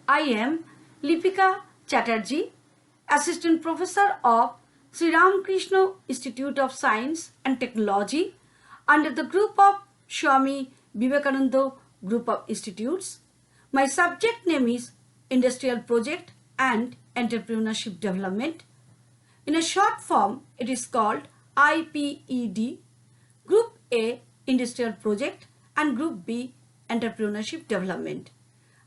I am Lipika Chatterjee, Assistant Professor of Sri Ramakrishna Institute of Science and Technology under the group of Swami Vivekananda Group of Institutes. My subject name is Industrial Project and Entrepreneurship Development. In a short form, it is called IPED, Group A Industrial Project and Group B Entrepreneurship Development.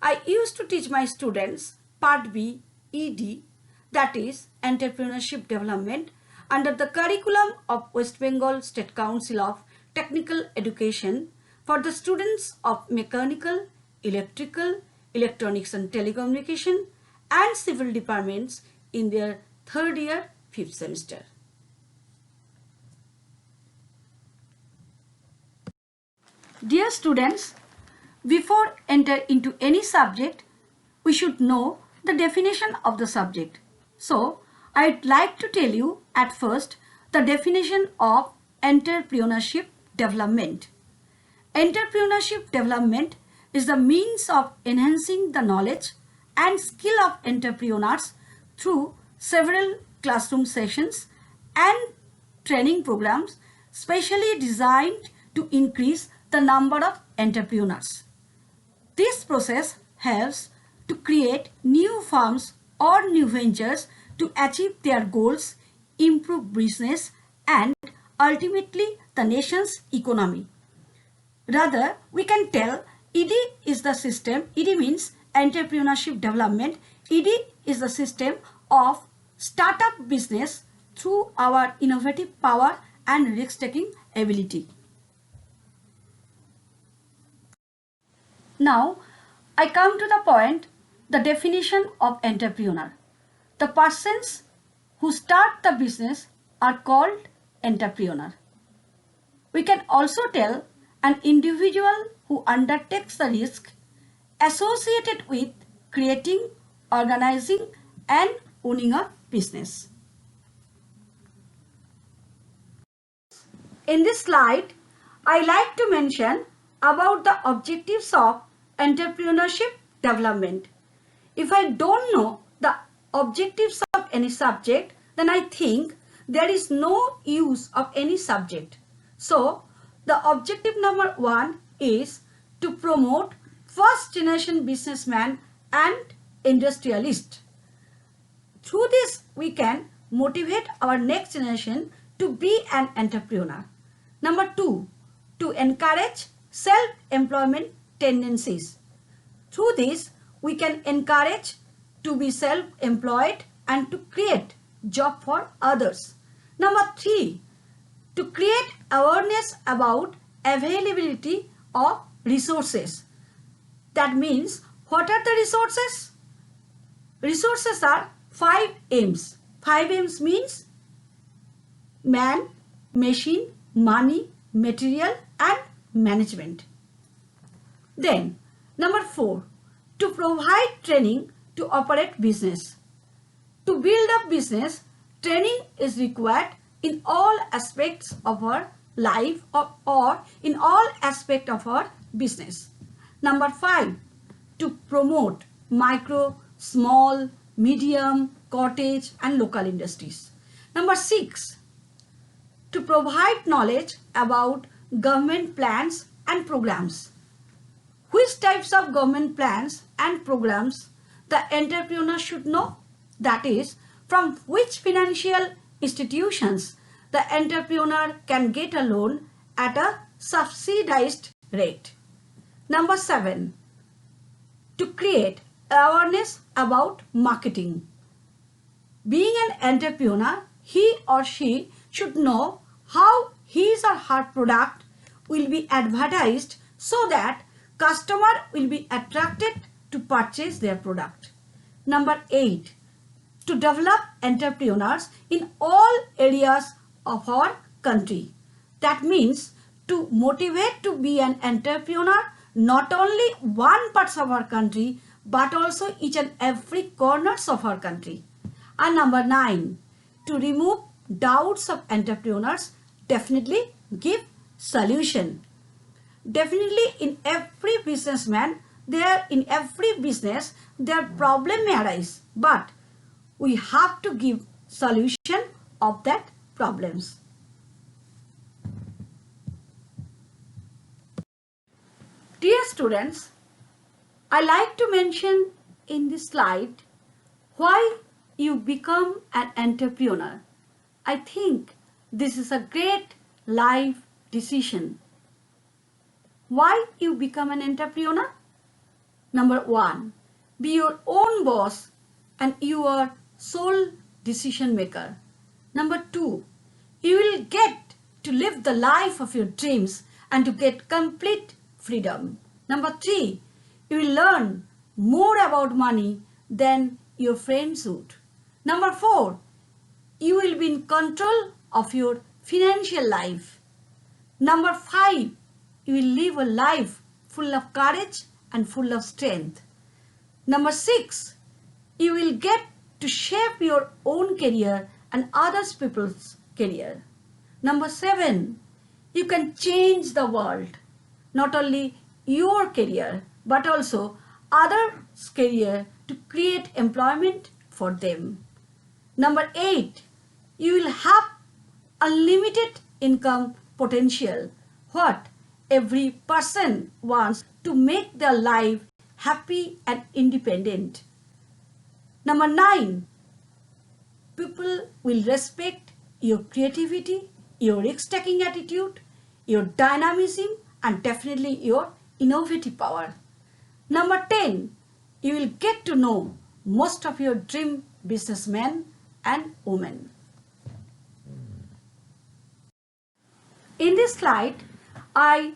I used to teach my students Part B ED, that is Entrepreneurship Development, under the curriculum of West Bengal State Council of Technical Education for the students of Mechanical, Electrical, Electronics and Telecommunication and Civil departments in their third year, 5th semester. Dear students, before enter into any subject, we should know the definition of the subject. So, I'd like to tell you at first the definition of entrepreneurship development. Entrepreneurship development is the means of enhancing the knowledge and skill of entrepreneurs through several classroom sessions and training programs specially designed to increase the number of entrepreneurs. This process helps to create new firms or new ventures to achieve their goals, improve business, and ultimately the nation's economy. Rather, we can tell ED is the system, ED means entrepreneurship development. ED is the system of startup business through our innovative power and risk-taking ability. Now, I come to the point, the definition of entrepreneur. The persons who start the business are called entrepreneur. We can also tell an individual who undertakes the risk associated with creating, organizing and owning a business. In this slide, I like to mention about the objectives of entrepreneurship development. If I don't know the objectives of any subject, then I think there is no use of any subject. So, the objective number 1 is to promote first generation businessman and industrialist. Through this, we can motivate our next generation to be an entrepreneur. Number 2, to encourage self-employment tendencies. Through this, we can encourage to be self-employed and to create job for others. Number 3, to create awareness about availability of resources. That means, what are the resources? Resources are 5 M's. 5 M's means man, machine, money, material and management. Then, number 4, to provide training to operate business. To build a business, training is required in all aspects of our life or in all aspects of our business. Number 5, to promote micro, small, medium, cottage and local industries. Number 6, to provide knowledge about government plans and programs. Which types of government plans and programs the entrepreneur should know? That is, from which financial institutions the entrepreneur can get a loan at a subsidized rate. Number 7, to create awareness about marketing. Being an entrepreneur, he or she should know how his or her product will be advertised so that customer will be attracted to purchase their product. Number 8, to develop entrepreneurs in all areas of our country. That means to motivate to be an entrepreneur not only one part of our country but also each and every corners of our country. And number 9, to remove doubts of entrepreneurs, definitely give solution. Definitely in every businessman There, in every business, their problem may arise, but we have to give solution of that problems. Dear students, I like to mention in this slide why you become an entrepreneur. I think this is a great life decision. Why you become an entrepreneur? Number one, be your own boss and you are sole decision maker. Number two, you will get to live the life of your dreams and to get complete freedom. Number three, you will learn more about money than your friends would. Number four, you will be in control of your financial life. Number five, you will live a life full of courage and full of strength. Number six, you will get to shape your own career and others people's career. Number seven, you can change the world, not only your career but also others' career to create employment for them. Number eight, you will have unlimited income potential. What every person wants to make their life happy and independent. Number nine, people will respect your creativity, your risk-taking attitude, your dynamism, and definitely your innovative power. Number 10, you will get to know most of your dream businessmen and women. In this slide, I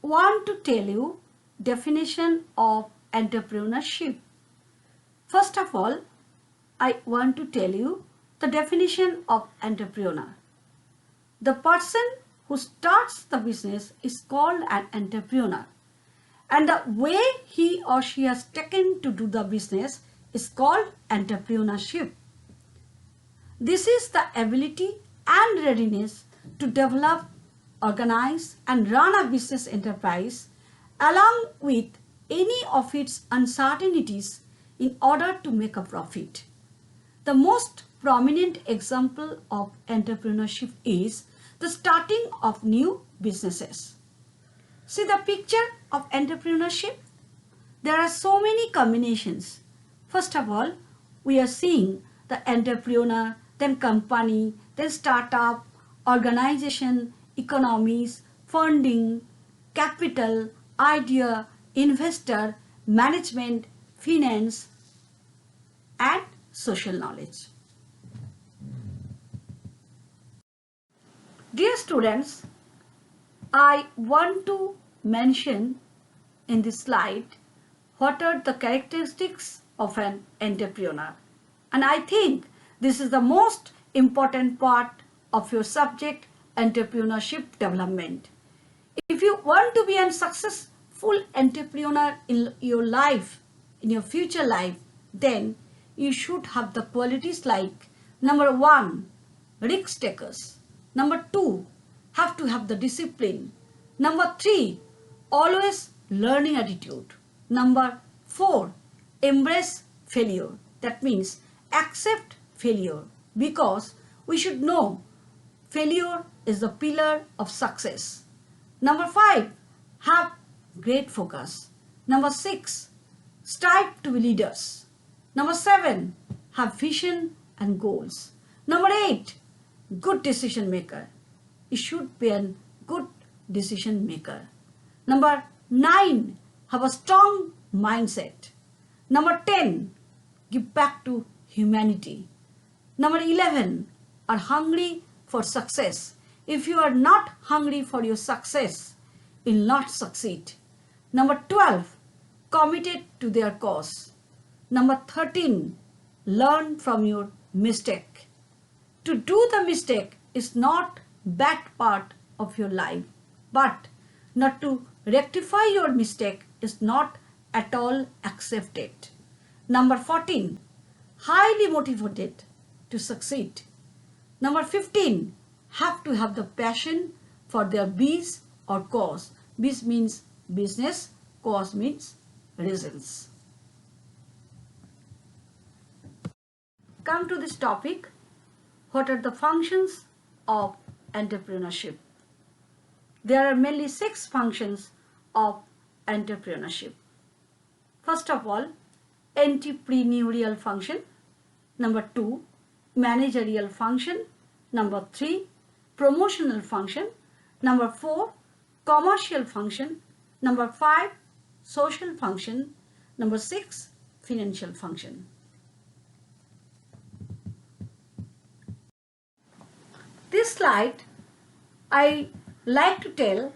want to tell you definition of entrepreneurship. First of all, I want to tell you the definition of entrepreneur. The person who starts the business is called an entrepreneur, and the way he or she has taken to do the business is called entrepreneurship. This is the ability and readiness to develop, organize, and run a business enterprise along with any of its uncertainties in order to make a profit. The most prominent example of entrepreneurship is the starting of new businesses. See the picture of entrepreneurship? There are so many combinations. First of all, we are seeing the entrepreneur, then company, then startup, organization, economies, funding, capital, idea, investor, management, finance, and social knowledge. Dear students, I want to mention in this slide what are the characteristics of an entrepreneur. And I think this is the most important part of your subject, entrepreneurship development. If you want to be a successful entrepreneur in your life, in your future life, then you should have the qualities like number one, risk takers. Number two, have to have the discipline. Number three, always learning attitude. Number four, embrace failure. That means accept failure, because we should know failure is the pillar of success. Number five, have great focus. Number six, strive to be leaders. Number seven, have vision and goals. Number eight, good decision maker. You should be a good decision maker. Number nine, have a strong mindset. Number 10, give back to humanity. Number 11, are hungry for success. If you are not hungry for your success, you will not succeed. Number 12, committed to their cause. Number 13, learn from your mistake. To do the mistake is not bad part of your life, but not to rectify your mistake is not at all accepted. Number 14, highly motivated to succeed. Number 15, have to have the passion for their biz or cause. Biz means business, cause means reasons. Come to this topic. What are the functions of entrepreneurship? There are mainly 6 functions of entrepreneurship. First of all, entrepreneurial function. Number 2, managerial function. Number 3, promotional function. Number 4, commercial function. Number 5, social function. Number 6, financial function. This slide, I like to tell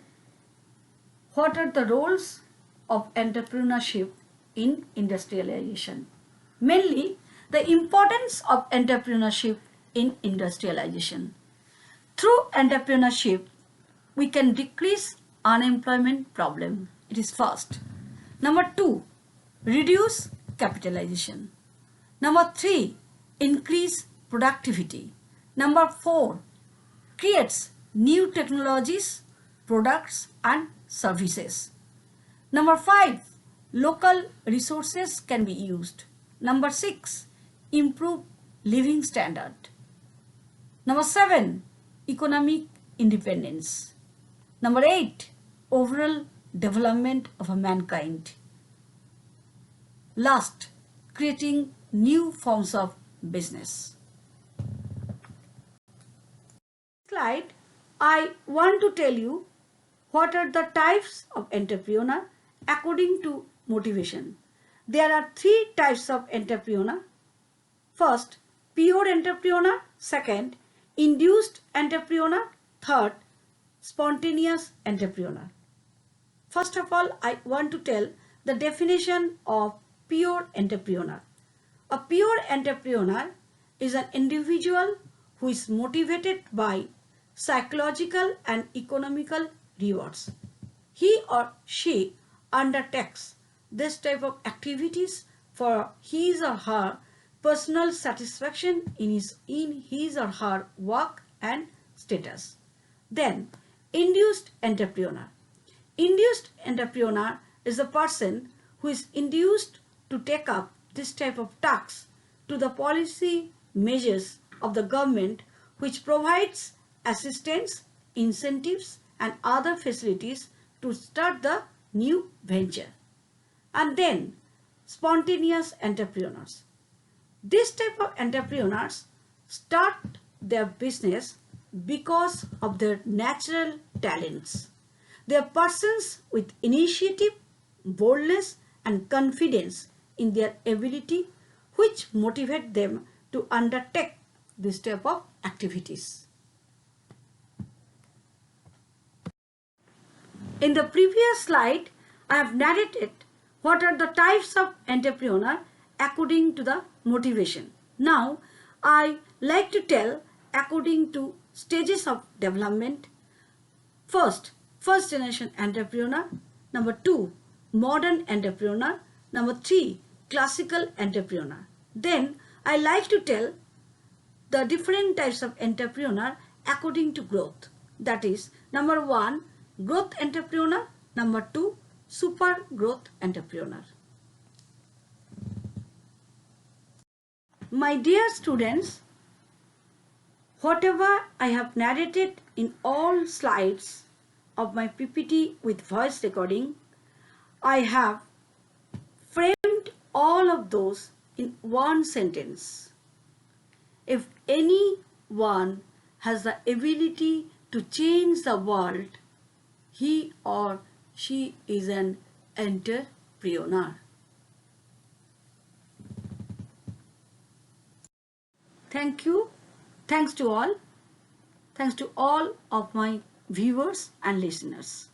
what are the roles of entrepreneurship in industrialization. Mainly, the importance of entrepreneurship in industrialization. Through entrepreneurship, we can decrease unemployment problem. It is first. Number 2, reduce capitalization. Number 3, increase productivity. Number 4, creates new technologies, products and services. Number 5, local resources can be used. Number 6, improve living standard. Number 7, economic independence. Number 8, overall development of mankind. Last, creating new forms of business. Slide, I want to tell you what are the types of entrepreneur according to motivation. There are 3 types of entrepreneur. First, pure entrepreneur. Second, induced entrepreneur. Third, spontaneous entrepreneur. First of all, I want to tell the definition of pure entrepreneur. A pure entrepreneur is an individual who is motivated by psychological and economical rewards. He or she undertakes this type of activities for his or her personal satisfaction in his or her work and status. Then, induced entrepreneur. Induced entrepreneur is a person who is induced to take up this type of tasks to the policy measures of the government which provides assistance, incentives and other facilities to start the new venture. And then spontaneous entrepreneurs. This type of entrepreneurs start their business because of their natural talents. They are persons with initiative, boldness and confidence in their ability which motivate them to undertake this type of activities. In the previous slide, I have narrated what are the types of entrepreneur according to the motivation. Now, I like to tell according to stages of development. First generation entrepreneur. Number 2, modern entrepreneur. Number 3, classical entrepreneur. Then, I like to tell the different types of entrepreneur according to growth. That is, number 1, growth entrepreneur. Number 2, super growth entrepreneur. My dear students, whatever I have narrated in all slides of my PPT with voice recording, I have framed all of those in one sentence. If anyone has the ability to change the world, he or she is an entrepreneur. Thank you. Thanks to all. Thanks to all of my viewers and listeners.